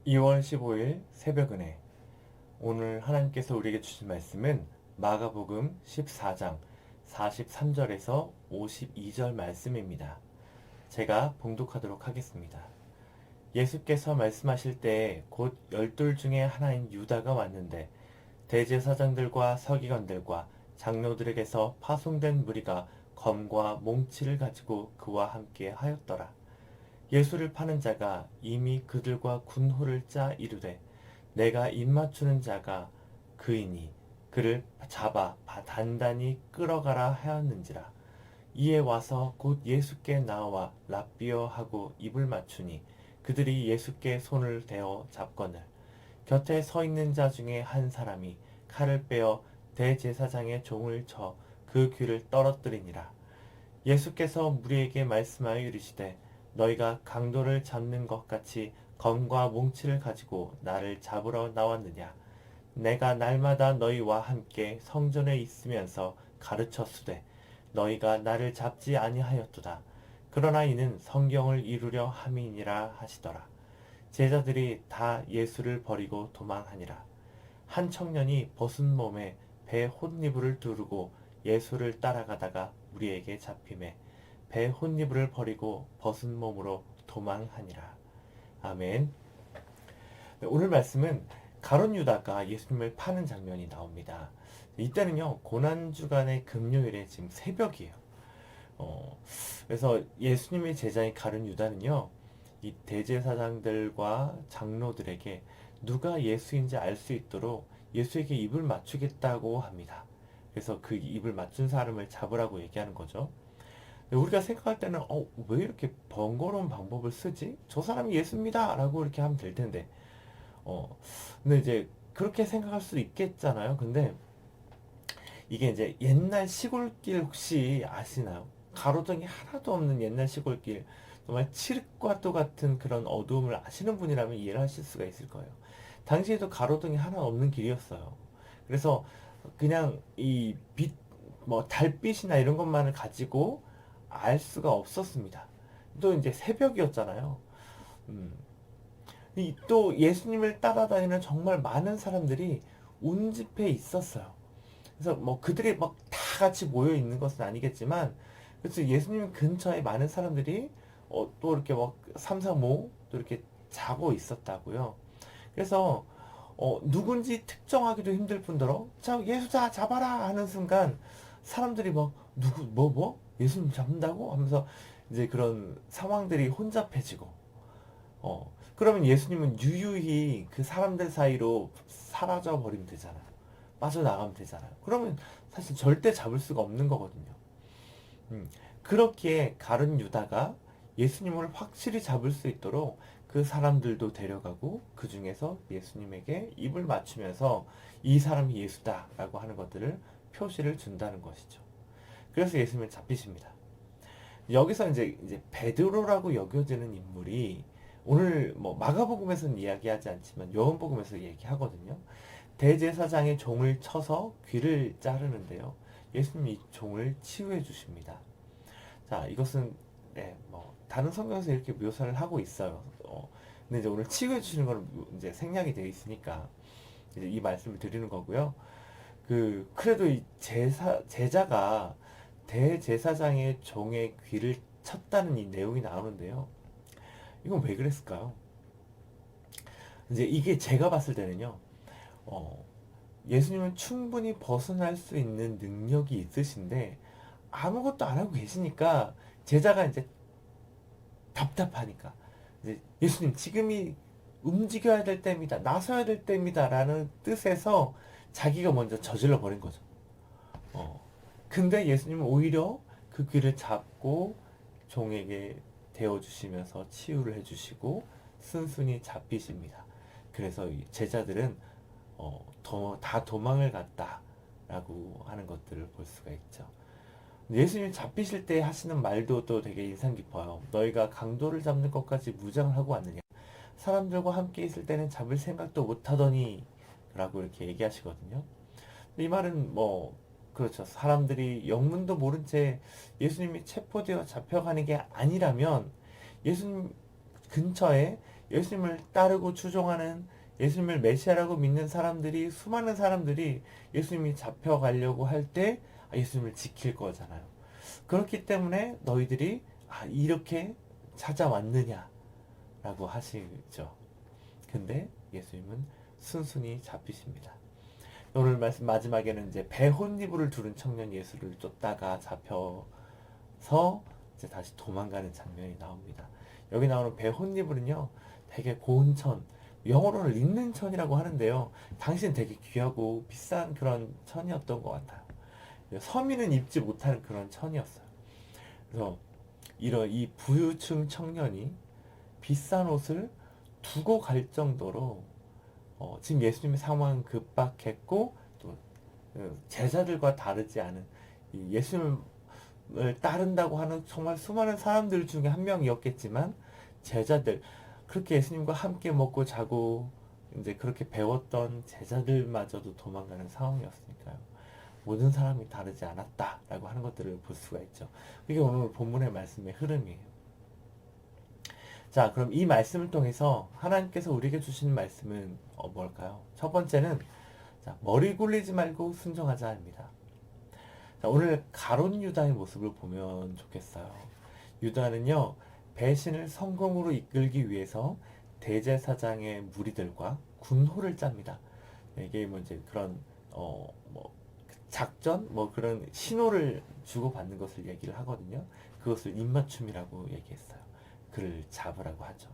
2월 15일 새벽은혜. 오늘 하나님께서 우리에게 주신 말씀은 마가복음 14장 43절에서 52절 말씀입니다. 제가 봉독하도록 하겠습니다. 예수께서 말씀하실 때에 곧 12 중에 하나인 유다가 왔는데 대제사장들과 서기관들과 장로들에게서 파송된 무리가 검과 몽치를 가지고 그와 함께 하였더라. 예수를 파는 자가 이미 그들과 군호를 짜 이르되 내가 입맞추는 자가 그이니 그를 잡아 단단히 끌어가라 하였는지라. 이에 와서 곧 예수께 나와 랍비어 하고 입을 맞추니 그들이 예수께 손을 대어 잡거늘 곁에 서 있는 자 중에 한 사람이 칼을 빼어 대제사장의 종을 쳐 그 귀를 떨어뜨리니라. 예수께서 무리에게 말씀하여 이르시되 너희가 강도를 잡는 것 같이 검과 몽치를 가지고 나를 잡으러 나왔느냐. 내가 날마다 너희와 함께 성전에 있으면서 가르쳤으되 너희가 나를 잡지 아니하였도다. 그러나 이는 성경을 이루려 함이니라 하시더라. 제자들이 다 예수를 버리고 도망하니라. 한 청년이 벗은 몸에 배 혼니부를 두르고 예수를 따라가다가 우리에게 잡히매 배 혼니부를 버리고 벗은 몸으로 도망하니라. 아멘. 네, 오늘 말씀은 가룟 유다가 예수님을 파는 장면이 나옵니다. 이때는요, 고난주간의 금요일에 지금 새벽이에요. 그래서 예수님의 제자인 가룟 유다는요, 이 대제사장들과 장로들에게 누가 예수인지 알 수 있도록 예수에게 입을 맞추겠다고 합니다. 그래서 그 입을 맞춘 사람을 잡으라고 얘기하는 거죠. 우리가 생각할 때는 왜 이렇게 번거로운 방법을 쓰지? 저 사람이 예수입니다 라고 이렇게 하면 될 텐데 근데 이제 그렇게 생각할 수 있겠잖아요. 근데 이게 이제 옛날 시골길 혹시 아시나요? 가로등이 하나도 없는 옛날 시골길, 정말 칠흑과도 같은 그런 어두움을 아시는 분이라면 이해를 하실 수가 있을 거예요. 당시에도 가로등이 하나 없는 길이었어요. 그래서 그냥 이 빛, 뭐 달빛이나 이런 것만을 가지고 알 수가 없었습니다. 또 이제 새벽이었잖아요. 또 예수님을 따라다니는 정말 많은 사람들이 운집해 있었어요. 그래서 뭐 그들이 막 다 같이 모여 있는 것은 아니겠지만, 그래서 예수님 근처에 많은 사람들이 또 이렇게 막 삼삼오오 또 이렇게 자고 있었다고요. 그래서 누군지 특정하기도 힘들 뿐더러 자 예수자 잡아라 하는 순간 사람들이 막 누구 예수님 잡는다고 하면서 이제 그런 상황들이 혼잡해지고 그러면 예수님은 유유히 그 사람들 사이로 사라져 버리면 되잖아요. 빠져나가면 되잖아요. 그러면 사실 절대 잡을 수가 없는 거거든요. 그렇기에 가룟 유다가 예수님을 확실히 잡을 수 있도록 그 사람들도 데려가고 그 중에서 예수님에게 입을 맞추면서 이 사람이 예수다라고 하는 것들을 표시를 준다는 것이죠. 그래서 예수님은 잡히십니다. 여기서 이제 베드로라고 여겨지는 인물이 오늘 뭐 마가복음에서는 이야기하지 않지만 요한복음에서 얘기하거든요. 대제사장의 종을 쳐서 귀를 자르는데요. 예수님이 이 종을 치유해 주십니다. 자, 이것은 뭐 다른 성경에서 이렇게 묘사를 하고 있어요. 근데 이제 오늘 치유해 주시는 거는 이제 생략이 되어 있으니까 이제 이 말씀을 드리는 거고요. 그래도 이 제자가 대제사장의 종의 귀를 쳤다는 이 내용이 나오는데요. 이건 왜 그랬을까요? 이제 이게 제가 봤을 때는요, 예수님은 충분히 벗어날 수 있는 능력이 있으신데, 아무것도 안 하고 계시니까, 제자가 이제 답답하니까, 이제 예수님 지금이 움직여야 될 때입니다. 나서야 될 때입니다. 라는 뜻에서 자기가 먼저 저질러 버린 거죠. 근데 예수님은 오히려 그 귀를 잡고 종에게 대어주시면서 치유를 해주시고 순순히 잡히십니다. 그래서 제자들은 다 도망을 갔다라고 하는 것들을 볼 수가 있죠. 예수님 잡히실 때 하시는 말도 또 되게 인상 깊어요. 너희가 강도를 잡는 것까지 무장을 하고 왔느냐? 사람들과 함께 있을 때는 잡을 생각도 못하더니 라고 이렇게 얘기하시거든요. 이 말은 뭐 그렇죠. 사람들이 영문도 모른 채 예수님이 체포되어 잡혀가는 게 아니라면 예수님 근처에 예수님을 따르고 추종하는, 예수님을 메시아라고 믿는 사람들이, 수많은 사람들이 예수님이 잡혀가려고 할 때 예수님을 지킬 거잖아요. 그렇기 때문에 너희들이 이렇게 찾아왔느냐 라고 하시죠. 근데 예수님은 순순히 잡히십니다. 오늘 말씀 마지막에는 이제 배혼이불을 두른 청년 예수를 쫓다가 잡혀서 이제 다시 도망가는 장면이 나옵니다. 여기 나오는 배혼이불은요, 되게 고운 천, 영어로는 린넨천이라고 하는데요. 당시엔 되게 귀하고 비싼 그런 천이었던 것 같아요. 서민은 입지 못하는 그런 천이었어요. 그래서 이런 이 부유층 청년이 비싼 옷을 두고 갈 정도로 지금 예수님의 상황은 급박했고 또 제자들과 다르지 않은 예수님을 따른다고 하는 정말 수많은 사람들 중에 한 명이었겠지만 제자들, 그렇게 예수님과 함께 먹고 자고 이제 그렇게 배웠던 제자들마저도 도망가는 상황이었으니까요. 모든 사람이 다르지 않았다라고 하는 것들을 볼 수가 있죠. 이게 오늘 본문의 말씀의 흐름이에요. 자, 그럼 이 말씀을 통해서 하나님께서 우리에게 주시는 말씀은 뭘까요? 첫 번째는 머리 굴리지 말고 순종하자입니다. 자, 오늘 가룟 유다의 모습을 보면 좋겠어요. 유다는요, 배신을 성공으로 이끌기 위해서 대제사장의 무리들과 군호를 짭니다. 이게 뭐 이제 그런 뭐 작전, 뭐 그런 신호를 주고받는 것을 얘기를 하거든요. 그것을 입맞춤이라고 얘기했어요. 그를 잡으라고 하죠.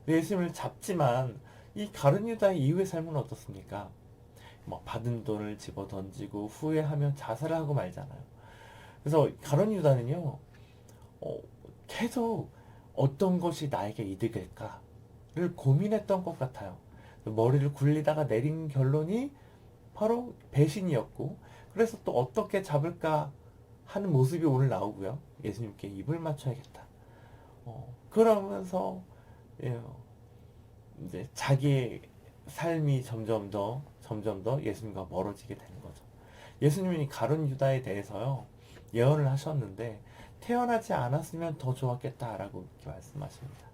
예수님을 잡지만 이 가룟 유다의 이후의 삶은 어떻습니까? 뭐 받은 돈을 집어 던지고 후회하며 자살을 하고 말잖아요. 그래서 가룟 유다는요, 계속 어떤 것이 나에게 이득일까를 고민했던 것 같아요. 머리를 굴리다가 내린 결론이 바로 배신이었고, 그래서 또 어떻게 잡을까 하는 모습이 오늘 나오고요. 예수님께 입을 맞춰야겠다. 그러면서 이제 자기의 삶이 점점 더 예수님과 멀어지게 되는 거죠. 예수님이 가룟 유다에 대해서요, 예언을 하셨는데 태어나지 않았으면 더 좋았겠다라고 이렇게 말씀하십니다.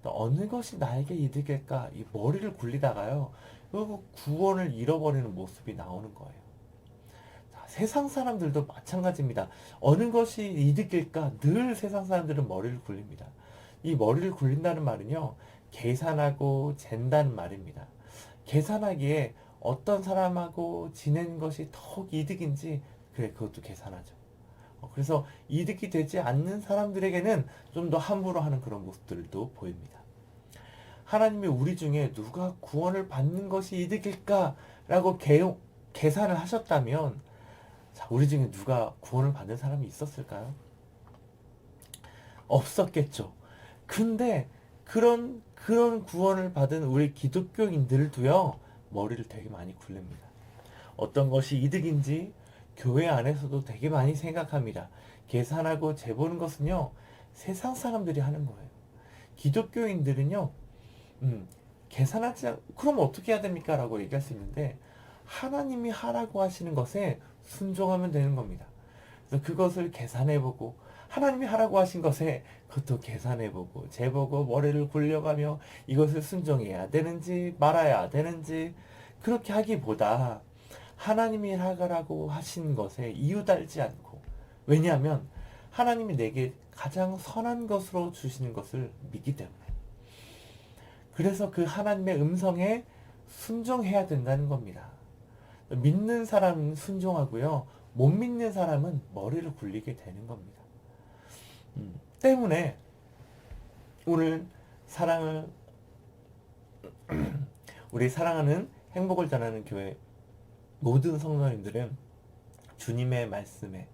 어느 것이 나에게 이득일까? 이 머리를 굴리다가요, 그 구원을 잃어버리는 모습이 나오는 거예요. 자, 세상 사람들도 마찬가지입니다. 어느 것이 이득일까? 늘 세상 사람들은 머리를 굴립니다. 이 머리를 굴린다는 말은요, 계산하고 잰다는 말입니다. 계산하기에 어떤 사람하고 지낸 것이 더욱 이득인지, 그래, 그것도 계산하죠. 그래서 이득이 되지 않는 사람들에게는 좀 더 함부로 하는 그런 모습들도 보입니다. 하나님이 우리 중에 누가 구원을 받는 것이 이득일까라고 계산을 하셨다면, 자, 우리 중에 누가 구원을 받는 사람이 있었을까요? 없었겠죠. 근데 그런 구원을 받은 우리 기독교인들도요, 머리를 되게 많이 굴립니다. 어떤 것이 이득인지 교회 안에서도 되게 많이 생각합니다. 계산하고 재보는 것은요, 세상 사람들이 하는 거예요. 기독교인들은요, 계산하지 않고, 그럼 어떻게 해야 됩니까? 라고 얘기할 수 있는데, 하나님이 하라고 하시는 것에 순종하면 되는 겁니다. 그래서 그것을 계산해보고, 하나님이 하라고 하신 것에 그것도 계산해보고, 재보고, 머리를 굴려가며 이것을 순종해야 되는지 말아야 되는지, 그렇게 하기보다 하나님이 하라고 하신 것에 이유 달지 않고, 왜냐하면 하나님이 내게 가장 선한 것으로 주시는 것을 믿기 때문에, 그래서 그 하나님의 음성에 순종해야 된다는 겁니다. 믿는 사람은 순종하고요, 못 믿는 사람은 머리를 굴리게 되는 겁니다. 때문에 오늘 우리 사랑하는 행복을 전하는 교회 모든 성도님들은 주님의 말씀에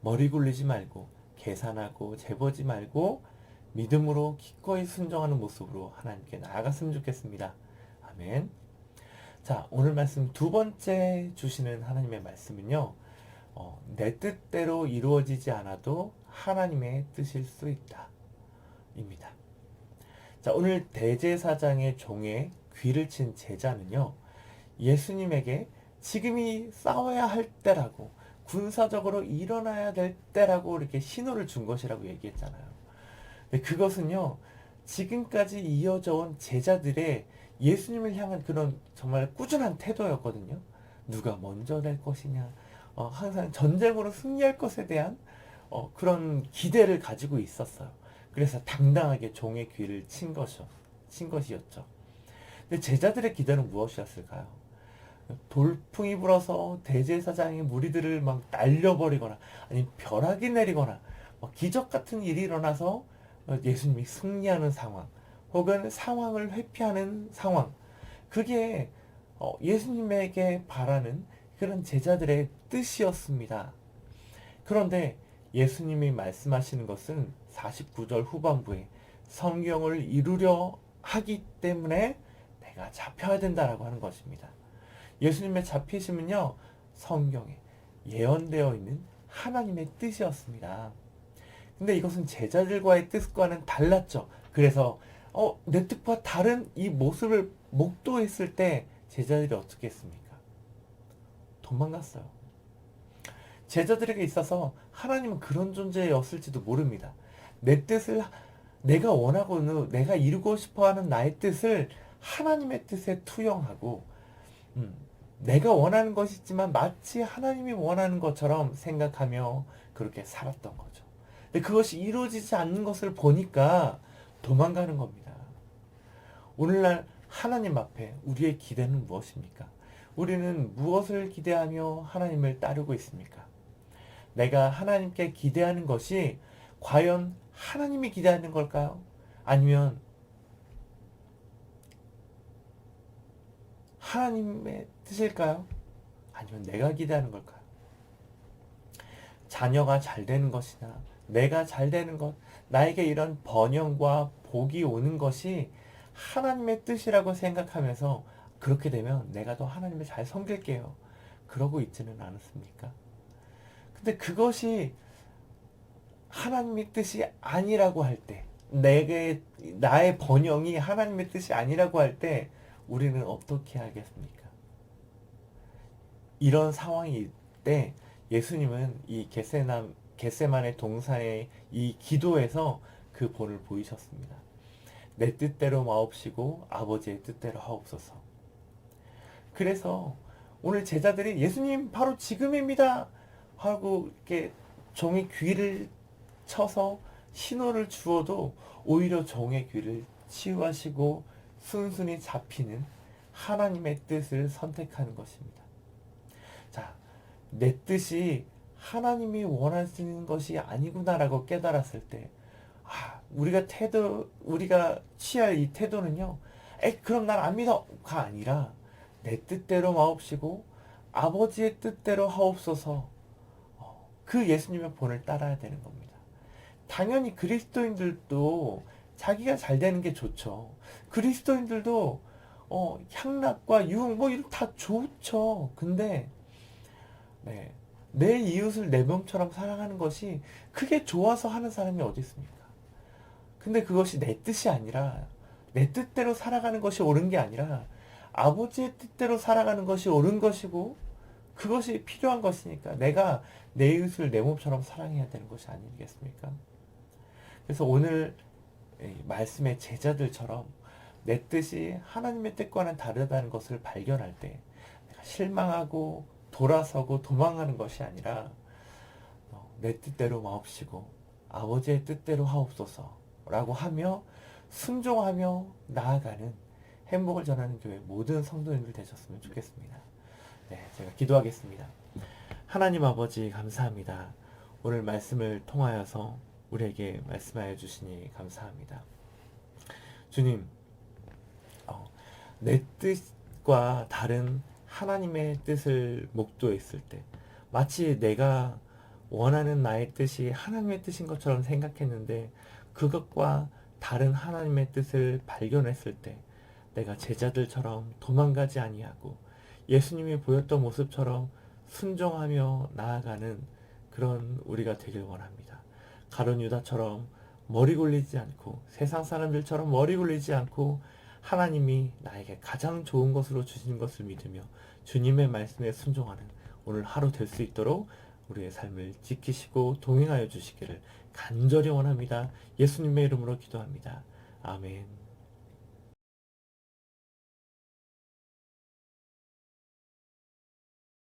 머리 굴리지 말고, 계산하고 재보지 말고 믿음으로 기꺼이 순종하는 모습으로 하나님께 나아갔으면 좋겠습니다. 아멘. 자, 오늘 말씀 두 번째 주시는 하나님의 말씀은요, 내 뜻대로 이루어지지 않아도 하나님의 뜻일 수 있다 입니다. 자, 오늘 대제사장의 종에 귀를 친 제자는요, 예수님에게 지금이 싸워야 할 때라고, 군사적으로 일어나야 될 때라고 이렇게 신호를 준 것이라고 얘기했잖아요. 근데 그것은요, 지금까지 이어져 온 제자들의 예수님을 향한 그런 정말 꾸준한 태도였거든요. 누가 먼저 될 것이냐, 항상 전쟁으로 승리할 것에 대한 그런 기대를 가지고 있었어요. 그래서 당당하게 종의 귀를 친 것이었죠. 근데 제자들의 기대는 무엇이었을까요? 돌풍이 불어서 대제사장의 무리들을 막 날려버리거나 아니 벼락이 내리거나 기적 같은 일이 일어나서 예수님이 승리하는 상황 혹은 상황을 회피하는 상황, 그게 예수님에게 바라는 그런 제자들의 뜻이었습니다. 그런데 예수님이 말씀하시는 것은 49절 후반부에 성경을 이루려 하기 때문에 내가 잡혀야 된다라고 하는 것입니다. 예수님의 잡히심은요, 성경에 예언되어 있는 하나님의 뜻이었습니다. 근데 이것은 제자들과의 뜻과는 달랐죠. 그래서 내 뜻과 다른 이 모습을 목도했을 때 제자들이 어떻게 했습니까? 도망갔어요. 제자들에게 있어서 하나님은 그런 존재였을지도 모릅니다. 내 뜻을 내가 원하고 내가 이루고 싶어하는 나의 뜻을 하나님의 뜻에 투영하고 내가 원하는 것이지만 마치 하나님이 원하는 것처럼 생각하며 그렇게 살았던 거죠. 근데 그것이 이루어지지 않는 것을 보니까 도망가는 겁니다. 오늘날 하나님 앞에 우리의 기대는 무엇입니까? 우리는 무엇을 기대하며 하나님을 따르고 있습니까? 내가 하나님께 기대하는 것이 과연 하나님이 기대하는 걸까요? 아니면 하나님의 뜻일까요? 아니면 내가 기대하는 걸까요? 자녀가 잘 되는 것이나 내가 잘 되는 것, 나에게 이런 번영과 복이 오는 것이 하나님의 뜻이라고 생각하면서 그렇게 되면 내가 더 하나님을 잘 섬길게요. 그러고 있지는 않습니까? 근데 그것이 하나님의 뜻이 아니라고 할 때, 나의 번영이 하나님의 뜻이 아니라고 할 때 우리는 어떻게 하겠습니까? 이런 상황일 때 예수님은 이 겟세마네 동산의 이 기도에서 그 본을 보이셨습니다. 내 뜻대로 마옵시고 아버지의 뜻대로 하옵소서. 그래서 오늘 제자들이 예수님 바로 지금입니다 하고 이렇게 종의 귀를 쳐서 신호를 주어도 오히려 종의 귀를 치유하시고 순순히 잡히는 하나님의 뜻을 선택하는 것입니다. 자, 내 뜻이 하나님이 원하시는 것이 아니구나라고 깨달았을 때, 우리가 취할 이 태도는요, 그럼 난 안 믿어가 아니라 내 뜻대로 마옵시고 아버지의 뜻대로 하옵소서. 그 예수님의 본을 따라야 되는 겁니다. 당연히 그리스도인들도 자기가 잘 되는 게 좋죠. 그리스도인들도 향락과 유흥 이런 다 좋죠. 근데 내 이웃을 내 몸처럼 사랑하는 것이 그게 좋아서 하는 사람이 어디 있습니까? 근데 그것이 내 뜻이 아니라 내 뜻대로 살아가는 것이 옳은 게 아니라 아버지의 뜻대로 살아가는 것이 옳은 것이고 그것이 필요한 것이니까 내가 내 이웃을 내 몸처럼 사랑해야 되는 것이 아니겠습니까? 그래서 오늘 말씀의 제자들처럼 내 뜻이 하나님의 뜻과는 다르다는 것을 발견할 때 내가 실망하고 돌아서고 도망가는 것이 아니라 내 뜻대로 마옵시고 아버지의 뜻대로 하옵소서 라고 하며 순종하며 나아가는 행복을 전하는 교회 모든 성도님들 되셨으면 좋겠습니다. 제가 기도하겠습니다. 하나님 아버지 감사합니다. 오늘 말씀을 통하여서 우리에게 말씀하여 주시니 감사합니다. 주님, 내 뜻과 다른 하나님의 뜻을 목도했을 때 마치 내가 원하는 나의 뜻이 하나님의 뜻인 것처럼 생각했는데 그것과 다른 하나님의 뜻을 발견했을 때 내가 제자들처럼 도망가지 아니하고 예수님이 보였던 모습처럼 순종하며 나아가는 그런 우리가 되길 원합니다. 가룟 유다처럼 머리 굴리지 않고 세상 사람들처럼 머리 굴리지 않고 하나님이 나에게 가장 좋은 것으로 주신 것을 믿으며 주님의 말씀에 순종하는 오늘 하루 될 수 있도록 우리의 삶을 지키시고 동행하여 주시기를 간절히 원합니다. 예수님의 이름으로 기도합니다. 아멘.